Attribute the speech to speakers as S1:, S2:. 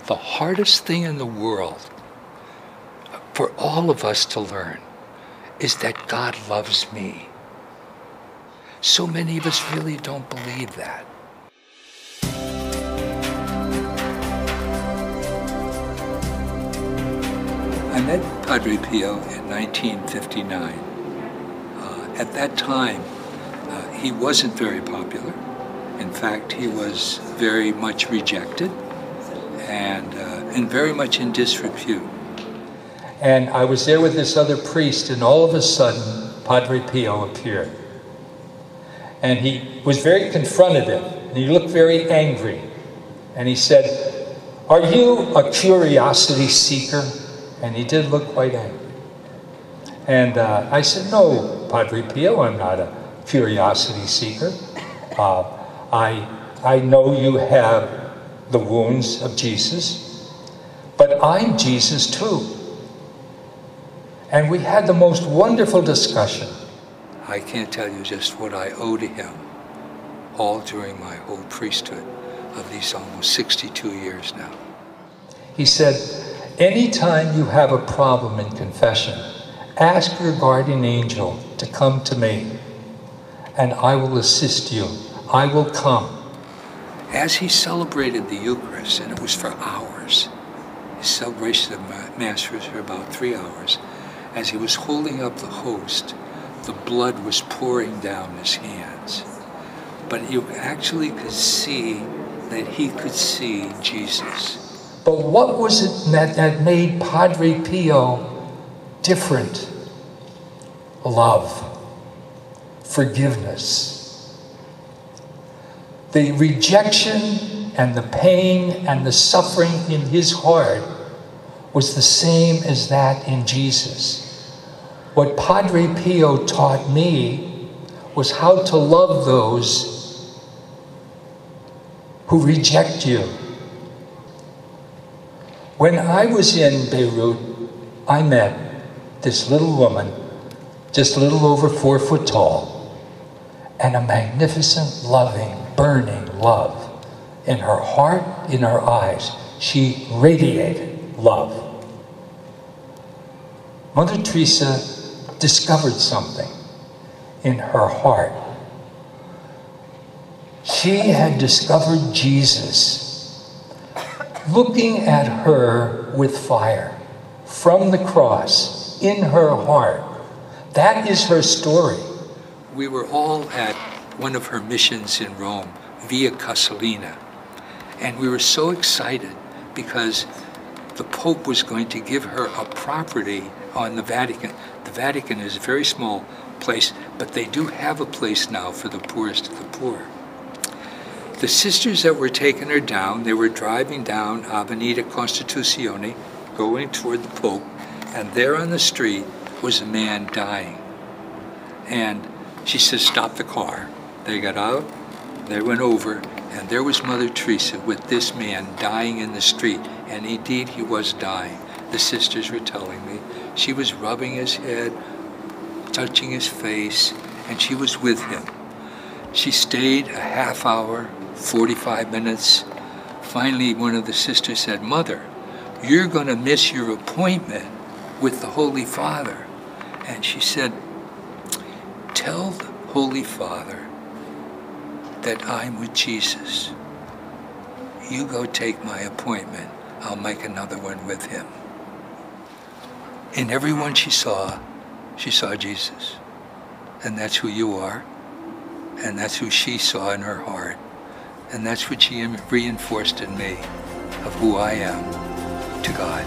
S1: the hardest thing in the world for all of us to learn is that God loves me. So many of us really don't believe that. I met Padre Pio in 1959. At that time, he wasn't very popular. In fact, he was very much rejected and very much in disrepute. And I was there with this other priest, and all of a sudden, Padre Pio appeared. And he was very confrontative, and he looked very angry. And he said, "Are you a curiosity seeker?" And he did look quite angry. And I said, "No, Padre Pio, I'm not a curiosity seeker. I know you have the wounds of Jesus, but I'm Jesus too." And we had the most wonderful discussion. I can't tell you just what I owe to him, all during my whole priesthood of these almost 62 years now. He said, "Anytime you have a problem in confession, ask your guardian angel to come to me, and I will assist you. I will come." As he celebrated the Eucharist, and it was for hours, his celebration of Mass was for about 3 hours, as he was holding up the host, the blood was pouring down his hands. But you actually could see that he could see Jesus. But what was it that made Padre Pio different? Love, forgiveness. The rejection and the pain and the suffering in his heart was the same as that in Jesus. What Padre Pio taught me was how to love those who reject you. When I was in Beirut, I met this little woman, just a little over 4 foot tall, and a magnificent, loving, burning love. In her heart, in her eyes, she radiated love. Mother Teresa discovered something in her heart. She had discovered Jesus looking at her with fire from the cross in her heart. That is her story. We were all at one of her missions in Rome, Via Casalina, and we were so excited because the Pope was going to give her a property on the Vatican. The Vatican is a very small place, but they do have a place now for the poorest of the poor. The sisters that were taking her down, they were driving down Avenida Constituzione, going toward the Pope, and there on the street was a man dying. And she said, "Stop the car." They got out, they went over, and there was Mother Teresa with this man dying in the street. And indeed, he was dying. The sisters were telling me. She was rubbing his head, touching his face, and she was with him. She stayed a half hour, 45 minutes. Finally, one of the sisters said, "Mother, you're going to miss your appointment with the Holy Father." And she said, "Tell the Holy Father that I'm with Jesus. You go take my appointment. I'll make another one with him." In everyone she saw Jesus. And that's who you are. And that's who she saw in her heart. And that's what she reinforced in me of who I am to God.